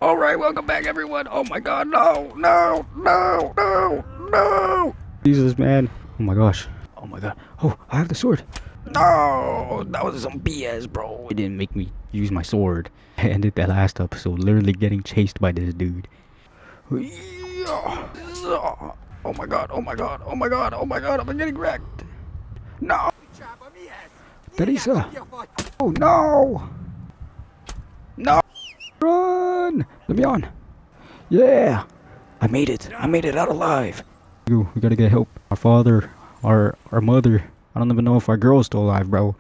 Alright, welcome back everyone. Oh my god, no, no, no, no, no. Jesus, man. Oh my gosh. Oh my god. Oh, I have the sword. No, that was some BS, bro. It didn't make me use my sword. I ended that last episode literally getting chased by this dude. Oh my god, oh my god, oh my god, oh my god, I'm getting wrecked. No. Teresa. Oh no. No. Run. Let me on. Yeah. I made it. I made it out alive. We gotta get help. Our father, our mother. I don't even know if our girl's still alive, bro.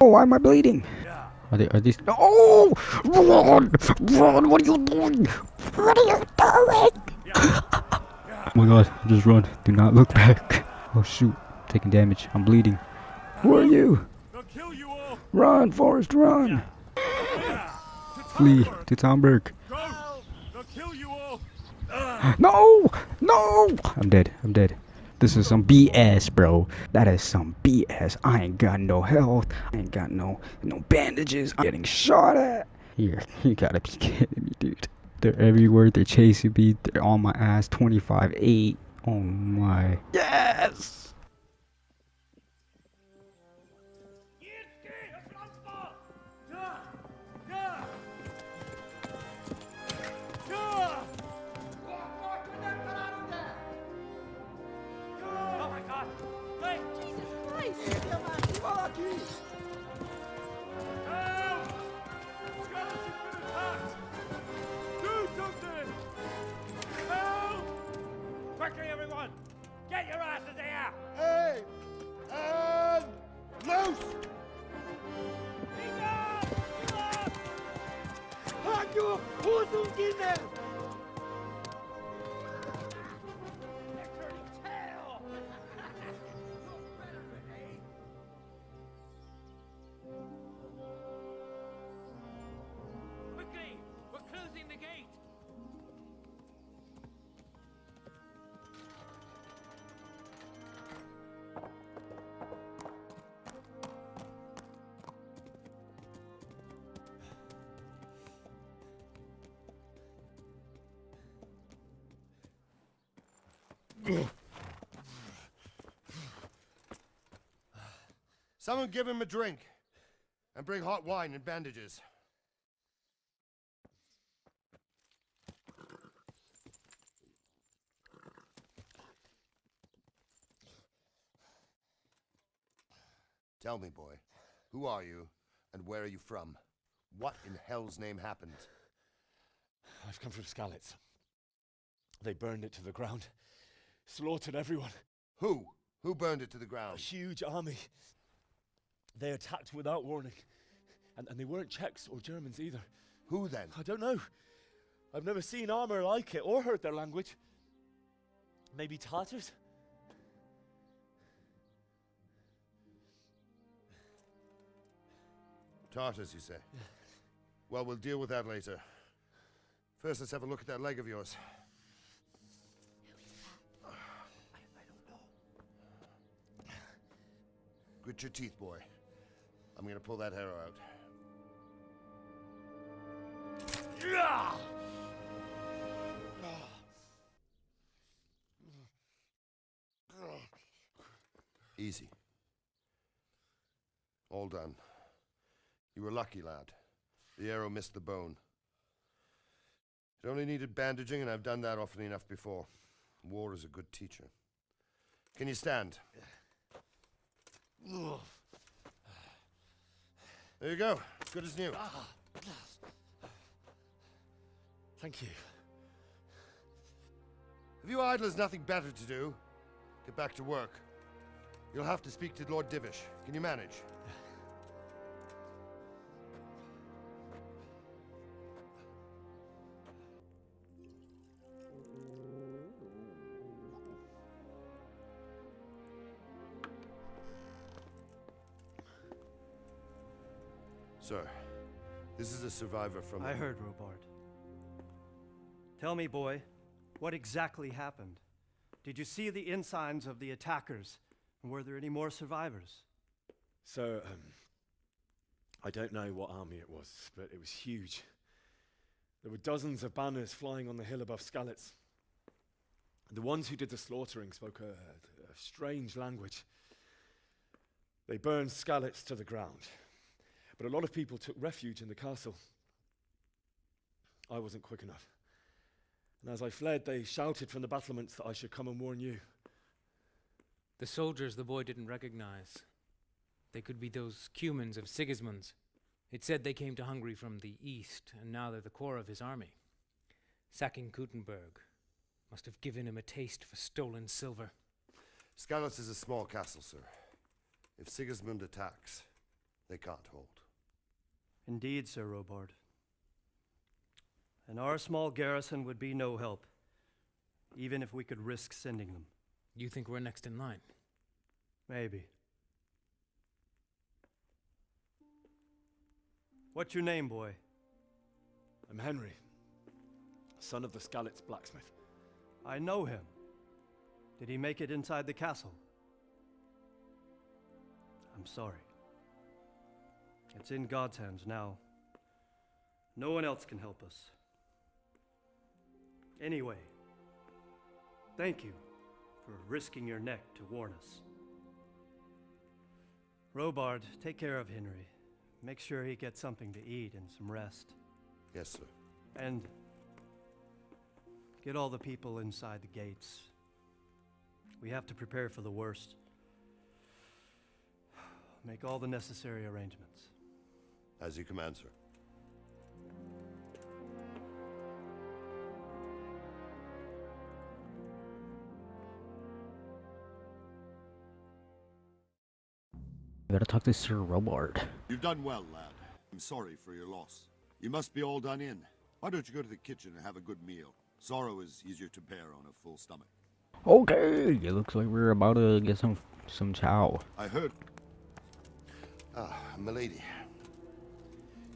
Oh, why am I bleeding? Are these? No! Run! Run! What are you doing? What are you doing? Oh my god, just run. Do not look back. Oh shoot, taking damage. I'm bleeding. Who are you? Run, Forrest, run! Flee to Talmberg. No! No! I'm dead. I'm dead. This is some BS, bro. That is some BS. I ain't got no health. I ain't got no bandages. I'm getting shot at. Here, you gotta be kidding me, dude. They're everywhere. They're chasing me. They're on my ass. 25-8. Oh my. Yes! Quickly, everyone! Get your asses here! Hey! And loose! Halt your Hosungine! They're turning tail! Quickly! We're closing the gate! Someone give him a drink. And bring hot wine and bandages. Tell me, boy, who are you and where are you from? What in hell's name happened? I've come from Skalitz. They burned it to the ground. Slaughtered everyone. Who? Who burned it to the A ground? huge army. They attacked without warning. And they weren't Czechs or Germans either. Who then? I don't know. I've never seen armor like it or heard their language. Maybe Tatars? Tartars, you say? Well, we'll deal with that later. First, let's have a look at that leg of yours. I don't know. Grit your teeth, boy. I'm gonna pull that arrow out. Easy. All done. You were lucky, lad. The arrow missed the bone. It only needed bandaging, and I've done that often enough before. War is a good teacher. Can you stand? There you go. Good as new. Thank you. If you idlers nothing better to do, get back to work. You'll have to speak to Lord Divish. Can you manage? Sir, this is a survivor from... I heard, Robard. Tell me, boy, what exactly happened? Did you see the ensigns of the attackers? And were there any more survivors? So, I don't know what army it was, but it was huge. There were dozens of banners flying on the hill above Skalitz. The ones who did the slaughtering spoke a strange language. They burned Skalitz to the ground, but a lot of people took refuge in the castle. I wasn't quick enough. And as I fled, they shouted from the battlements that I should come and warn you. The soldiers the boy didn't recognize. They could be those Cumans of Sigismund's. It said they came to Hungary from the east, and now they're the core of his army. Sacking Gutenberg must have given him a taste for stolen silver. Skalitz is a small castle, sir. If Sigismund attacks, they can't hold. Indeed, Sir Robard. And our small garrison would be no help, even if we could risk sending them. You think we're next in line? Maybe. What's your name, boy? I'm Henry, son of the Skalitz blacksmith. I know him. Did he make it inside the castle? I'm sorry. It's in God's hands now. No one else can help us. Anyway, thank you for risking your neck to warn us. Robard, take care of Henry. Make sure he gets something to eat and some rest. Yes, sir. And get all the people inside the gates. We have to prepare for the worst. Make all the necessary arrangements. As you command, sir. I gotta talk to Sir Robard. You've done well, lad. I'm sorry for your loss. You must be all done in. Why don't you go to the kitchen and have a good meal? Sorrow is easier to bear on a full stomach. Okay, it looks like we're about to get some chow. I heard... Ah, milady.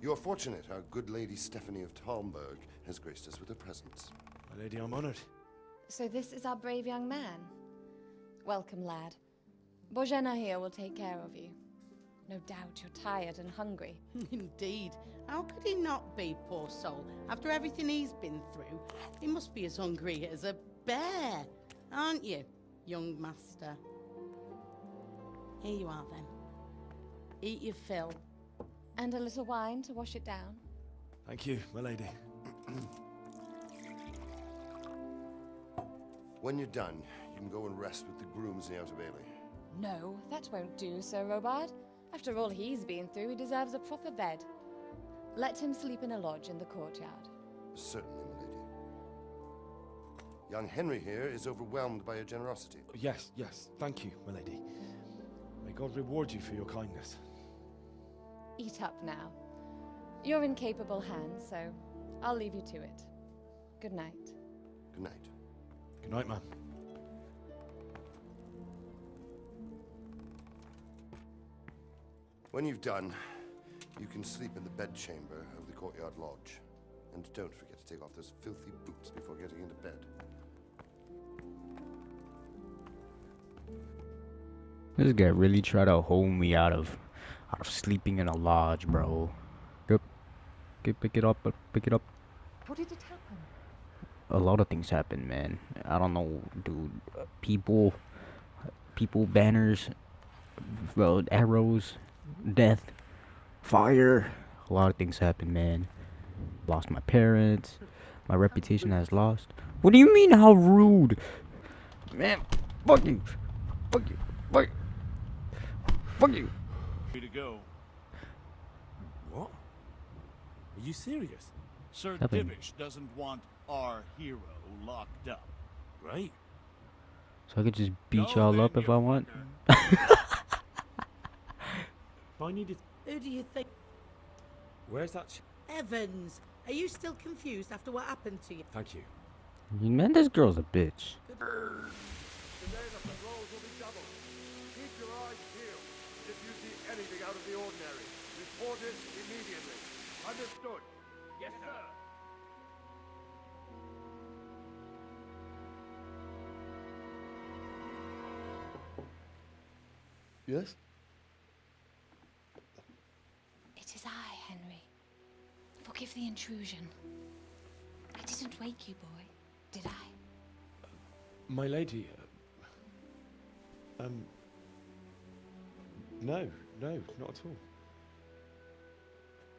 You are fortunate our good lady Stephanie of Talmberg has graced us with her presence. My lady, I'm honored. So this is our brave young man. Welcome, lad. Bozhena here will take care of you. No doubt you're tired and hungry. Indeed. How could he not be, poor soul? After everything he's been through, he must be as hungry as a bear, aren't you, young master? Here you are, then. Eat your fill. And a little wine to wash it down. Thank you, my lady. When you're done, you can go and rest with the grooms in the Outer Bailey. No, that won't do, Sir Robard. After all he's been through, he deserves a proper bed. Let him sleep in a lodge in the courtyard. Certainly, milady. Young Henry here is overwhelmed by your generosity. Yes, thank you, my lady. May God reward you for your kindness. Eat up now. You're in capable hands, so I'll leave you to it. Good night. Good night. Good night, ma'am. When you've done, you can sleep in the bedchamber of the courtyard lodge. And don't forget to take off those filthy boots before getting into bed. This guy really tried to hold me out of sleeping in a lodge, bro. Yep. Okay, pick it up. How did it happen? A lot of things happened, man. I don't know, dude. People, banners, well, arrows, death, fire. A lot of things happened, man. Lost my parents. My reputation has lost. What do you mean, how rude? Man, fuck you. Fuck you. Fuck you. Fuck you. Free to go. What? Are you serious? Sir Happened. Divish doesn't want our hero locked up, right? So I could just beat Go y'all then, up if you I want? fucker. I needed... Who do you think? Where's that Evans, are you still confused after what happened to you? Thank you. Man, this girl's a bitch. Today the patrols will be doubled. Keep your eyes peeled if you see anything out of the ordinary. Reported immediately. Understood. Yes, sir. Yes? It is I, Henry. Forgive the intrusion. I didn't wake you, boy, did I? My lady, no, not at all.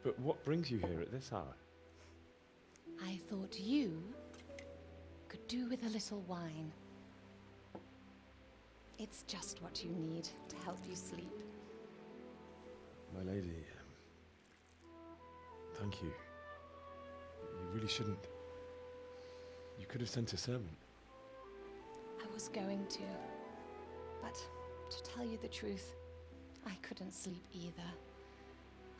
But what brings you here at this hour? I thought you could do with a little wine. It's just what you need to help you sleep. My lady, thank you. You really shouldn't. You could have sent a servant. I was going to, but to tell you the truth, I couldn't sleep either.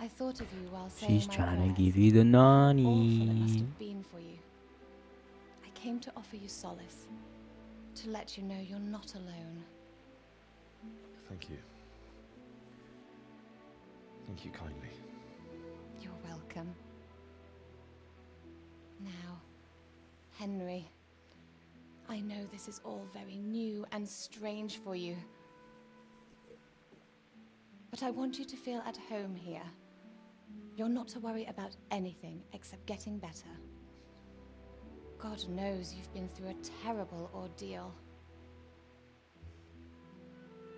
I thought of you while saying She's my trying to prayers. give you the Awful it must nanny. have been for you. I came to offer you solace, to let you know you're not alone. Thank you. Thank you kindly. You're welcome. Now, Henry, I know this is all very new and strange for you. But I want you to feel at home here. You're not to worry about anything except getting better. God knows you've been through a terrible ordeal.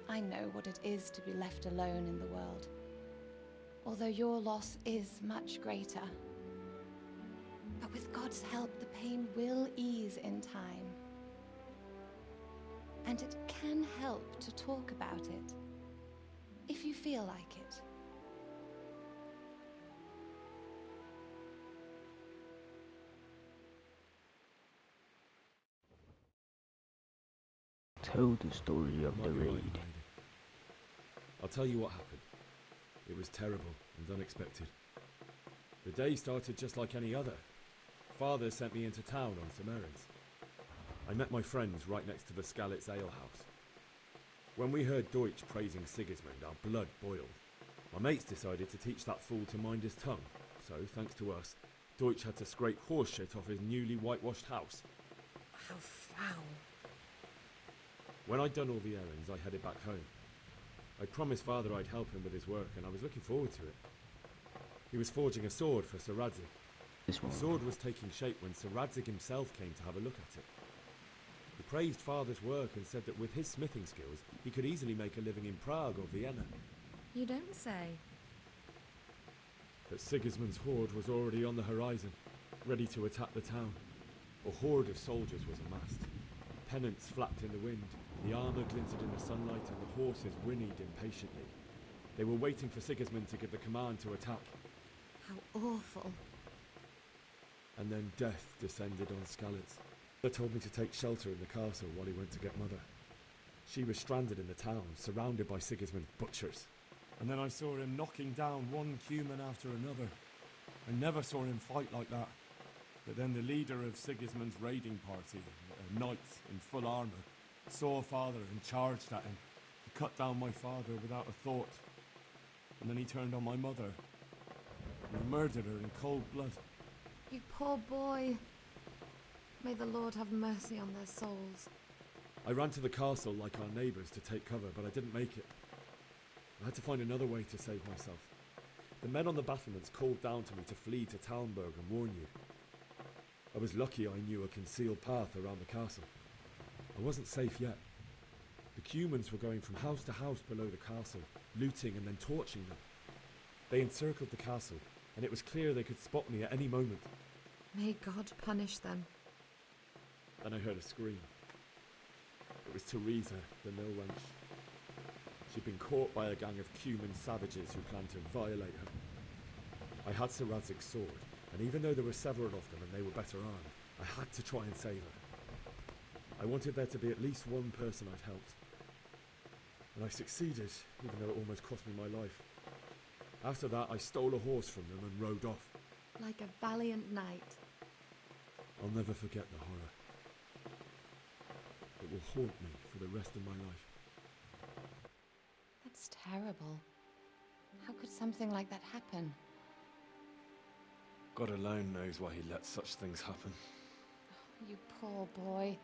I know what it is to be left alone in the world, although your loss is much greater. But with God's help, the pain will ease in time. And it can help to talk about it, if you feel like it. Tell the story of You the might be right, raid. my lady. I'll tell you what happened. It was terrible and unexpected. The day started just like any other. Father sent me into town on some errands. I met my friends right next to the Skalitz ale house. When we heard Deutsch praising Sigismund, our blood boiled. My mates decided to teach that fool to mind his tongue, so thanks to us, Deutsch had to scrape horse shit off his newly whitewashed house. How foul. When I'd done all the errands, I headed back home. I promised Father I'd help him with his work, and I was looking forward to it. He was forging a sword for Sir Radzig. This The one. sword was taking shape when Sir Radzig himself came to have a look at it. He praised Father's work and said that with his smithing skills, he could easily make a living in Prague or Vienna. You don't say. But Sigismund's horde was already on the horizon, ready to attack the town. A horde of soldiers was amassed. Pennants flapped in the wind, the armour glinted in the sunlight, and the horses whinnied impatiently. They were waiting for Sigismund to give the command to attack. How awful. And then death descended on Skalitz. Father told me to take shelter in the castle while he went to get Mother. She was stranded in the town, surrounded by Sigismund's butchers. And then I saw him knocking down one Cuman after another. I never saw him fight like that. But then the leader of Sigismund's raiding party, a knight in full armour, saw Father and charged at him. He cut down my father without a thought. And then he turned on my mother. And he murdered her in cold blood. You poor boy. May the Lord have mercy on their souls. I ran to the castle like our neighbours to take cover, but I didn't make it. I had to find another way to save myself. The men on the battlements called down to me to flee to Talmberg and warn you. I was lucky I knew a concealed path around the castle. I wasn't safe yet. The Cumans were going from house to house below the castle, looting and then torching them. They encircled the castle, and it was clear they could spot me at any moment. May God punish them. Then I heard a scream. It was Teresa, the mill wench. She'd been caught by a gang of Cuman savages who planned to violate her. I had Sir Radzig's sword, and even though there were several of them and they were better armed, I had to try and save her. I wanted there to be at least one person I'd helped. And I succeeded, even though it almost cost me my life. After that, I stole a horse from them and rode off. Like a valiant knight. I'll never forget the horror. It will haunt me for the rest of my life. That's terrible. How could something like that happen? God alone knows why he lets such things happen. You poor boy.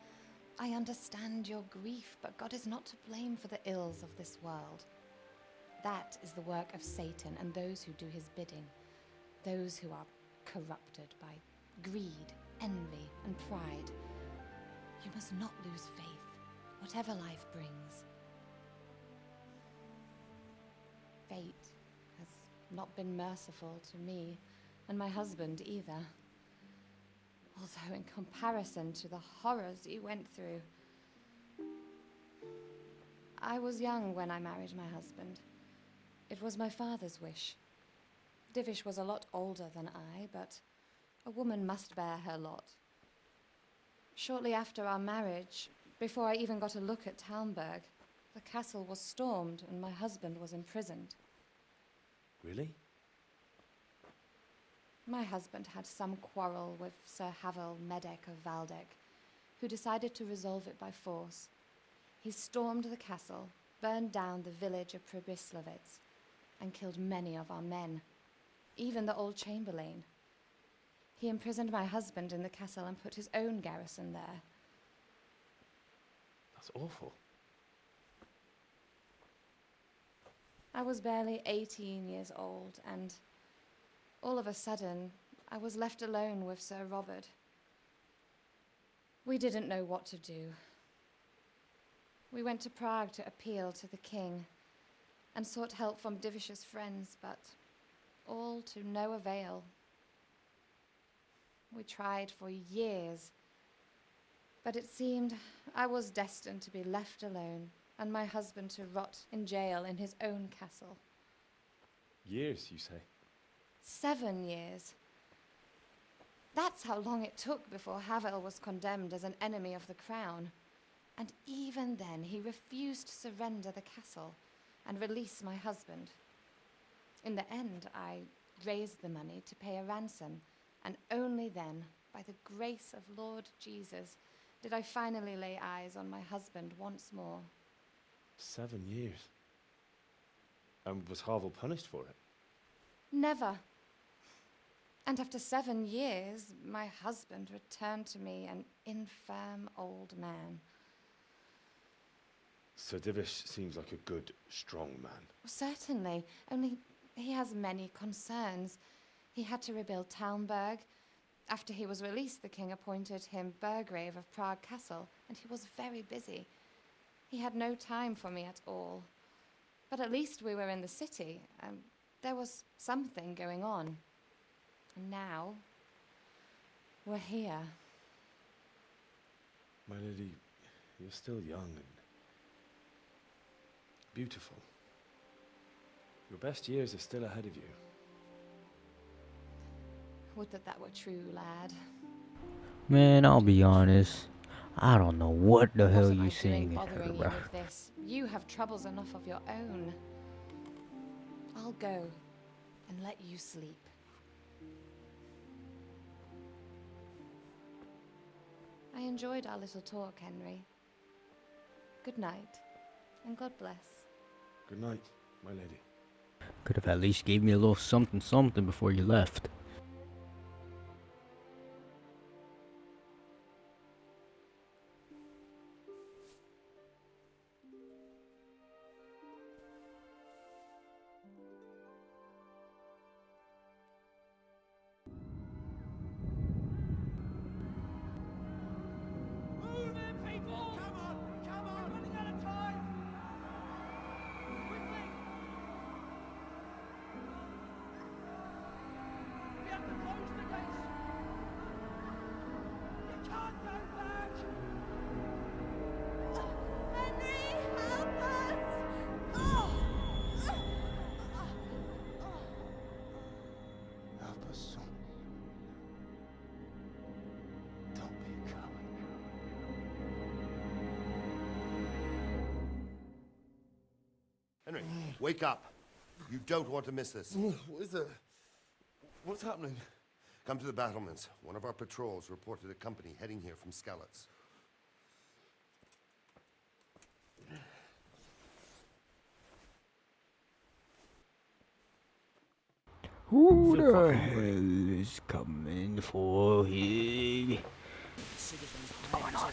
I understand your grief, but God is not to blame for the ills of this world. That is the work of Satan and those who do his bidding. Those who are corrupted by greed, envy, and pride. You must not lose faith, whatever life brings. Fate has not been merciful to me, and my husband either. Although in comparison to the horrors he went through. I was young when I married my husband. It was my father's wish. Divish was a lot older than I, but a woman must bear her lot. Shortly after our marriage, before I even got a look at Talmberg, the castle was stormed and my husband was imprisoned. Really? My husband had some quarrel with Sir Havel Medek of Valdek, who decided to resolve it by force. He stormed the castle, burned down the village of Pribyslavitz, and killed many of our men, even the old chamberlain. He imprisoned my husband in the castle and put his own garrison there. That's awful. I was barely 18 years old, and all of a sudden, I was left alone with Sir Robard. We didn't know what to do. We went to Prague to appeal to the king and sought help from Divish's friends, but all to no avail. We tried for years, but it seemed I was destined to be left alone and my husband to rot in jail in his own castle. Years, you say? 7 years. That's how long it took before Havel was condemned as an enemy of the crown. And even then, he refused to surrender the castle and release my husband. In the end, I raised the money to pay a ransom, and only then, by the grace of Lord Jesus, did I finally lay eyes on my husband once more. 7 years? And was Havel punished for it? Never. And after 7 years, my husband returned to me an infirm old man. Sir Divish seems like a good, strong man. Certainly, only he has many concerns. He had to rebuild Talmberg. After he was released, the king appointed him Burgrave of Prague Castle, and he was very busy. He had no time for me at all. But at least we were in the city, and there was something going on. And now, we're here. My lady, you're still young and beautiful. Your best years are still ahead of you. Would that that were true, lad. Man, I'll be honest. I don't know what the hell What am you I saying doing at her, bothering you bruh. with this? You have troubles enough of your own. I'll go and let you sleep. I enjoyed our little talk, Henry. Good night, and God bless. Good night, my lady. Could have at least gave me a little something something before you left. Move in, people! Come on! Come on! Running out of time! Quickly! We have to close the gates! You can't go back! Henry, help us! Oh! Help us, son. Don't be a coward. Henry, wake up. You don't want to miss this. What is it? What's happening? Come to the battlements. One of our patrols reported a company heading here from Skalitz. Who So the fucking hell is coming for him? What's going on?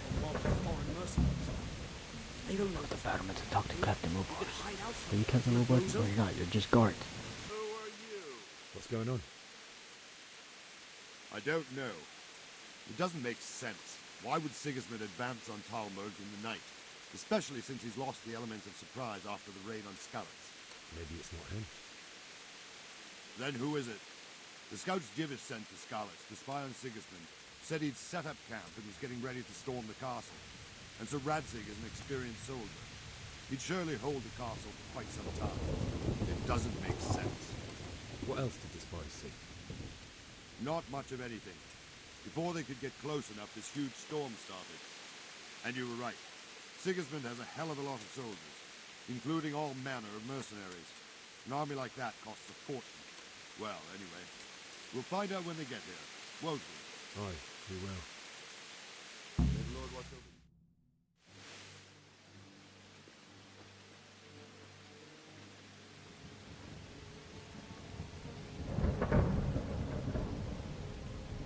They don't know Go to the bottom and talk to Captain Robard. Are you Captain Robard? No, you're not. You're just guard. Who are you? What's going on? I don't know. It doesn't make sense. Why would Sigismund advance on Talmberg in the night? Especially since he's lost the element of surprise after the raid on Skalitz. Maybe it's not him. Then who is it? The scouts Jivish sent to Skalitz to spy on Sigismund said he'd set up camp and was getting ready to storm the castle. And Sir Radzig is an experienced soldier. He'd surely hold the castle for quite some time. It doesn't make sense. What else did the spies see? Not much of anything. Before they could get close enough, this huge storm started. And you were right. Sigismund has a hell of a lot of soldiers, including all manner of mercenaries. An army like that costs a fortune. Well, anyway, we'll find out when they get here, won't we? Aye, we will. May the Lord watch over you.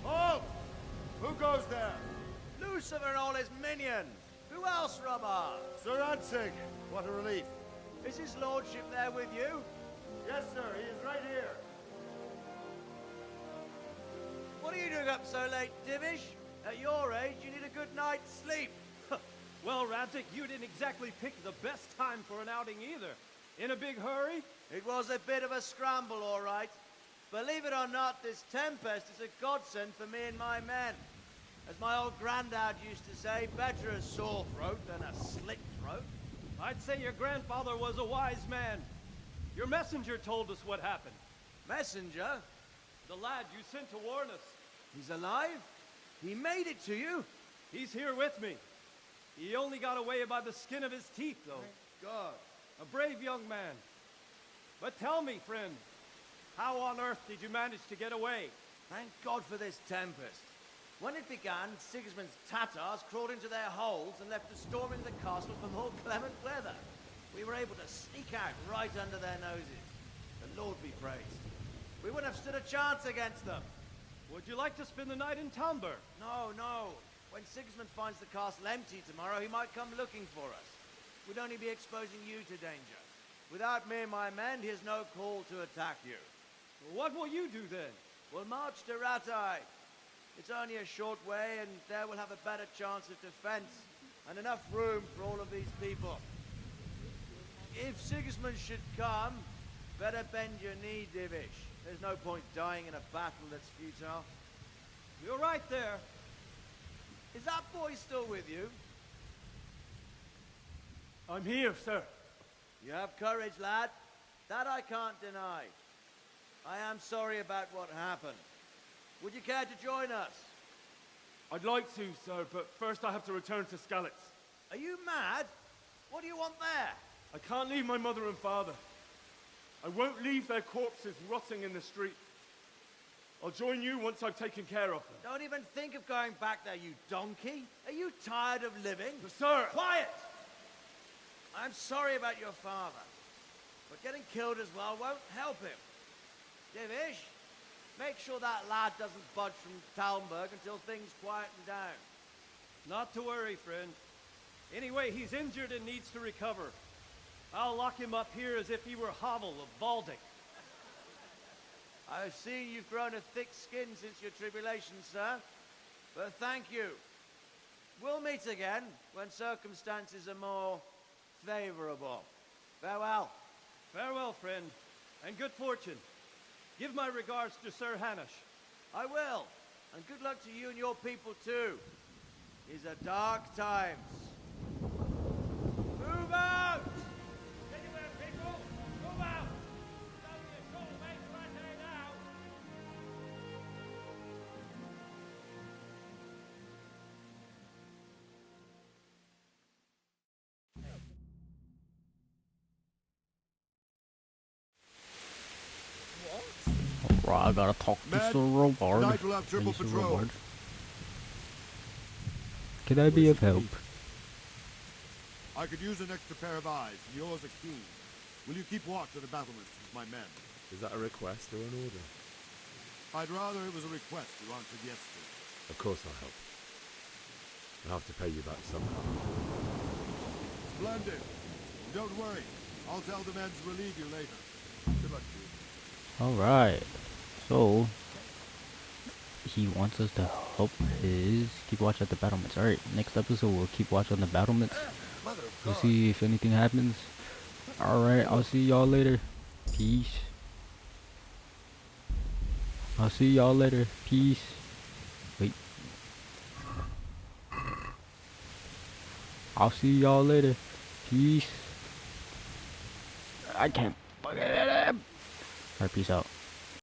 Halt! Who goes there? Lucifer and all his minions. Who else, Robard? Sir Radzig. What a relief. Is his lordship there with you? Yes, sir. He is right here. What are you doing up so late, Divish? At your age, you need a good night's sleep. Well, Radzig, you didn't exactly pick the best time for an outing either. In a big hurry? It was a bit of a scramble, all right. Believe it or not, this tempest is a godsend for me and my men. As my old granddad used to say, better a sore throat than a slit throat. I'd say your grandfather was a wise man. Your messenger told us what happened. Messenger? The lad you sent to warn us. He's alive? He made it to you? He's here with me. He only got away by the skin of his teeth, though. Thank God. A brave young man. But tell me, friend, how on earth did you manage to get away? Thank God for this tempest. When it began, Sigismund's Tatars crawled into their holes and left us storming the castle for more clement weather. We were able to sneak out right under their noses. The Lord be praised. We wouldn't have stood a chance against them. Would you like to spend the night in Talmberg? No, no. When Sigismund finds the castle empty tomorrow, he might come looking for us. We'd only be exposing you to danger. Without me and my men, he has no call to attack you. What will you do then? We'll march to Ratai. It's only a short way, and there we'll have a better chance of defense and enough room for all of these people. If Sigismund should come, better bend your knee, Divish. There's no point dying in a battle that's futile. You're right there. Is that boy still with you? I'm here, sir. You have courage, lad. That I can't deny. I am sorry about what happened. Would you care to join us? I'd like to, sir, but first I have to return to Skalitz. Are you mad? What do you want there? I can't leave my mother and father. I won't leave their corpses rotting in the street. I'll join you once I've taken care of them. Don't even think of going back there, you donkey. Are you tired of living? Sir! Quiet! I'm sorry about your father, but getting killed as well won't help him. Divish, make sure that lad doesn't budge from Talmberg until things quieten down. Not to worry, friend. Anyway, he's injured and needs to recover. I'll lock him up here as if he were Havel of Baldic. I've seen you've grown a thick skin since your tribulation, sir. But thank you. We'll meet again when circumstances are more favorable. Farewell. Farewell, friend, and good fortune. Give my regards to Sir Hanush. I will. And good luck to you and your people, too. These are dark times. Move out! Anywhere, people! Move out! It's only a short way to Ratai now! Alright, I gotta talk to Men, Sir Robard. tonight we'll have triple Sir patrol. Robard. Can I be of help? I could use an extra pair of eyes, and yours are keen. Will you keep watch at the battlements with my men? Is that a request or an order? I'd rather it was a request you answered yes to. Of course I'll help. I'll have to pay you back somehow. Splendid. Don't worry. I'll tell the men to relieve you later. Good luck to you. Alright. So, he wants us to help his... Keep watch at the battlements. Alright, next episode we'll keep watch on the battlements. We'll see if anything happens. Alright, I'll see y'all later. Peace. I'll see y'all later. Peace. Wait. I'll see y'all later. Peace. I can't. Alright, peace out.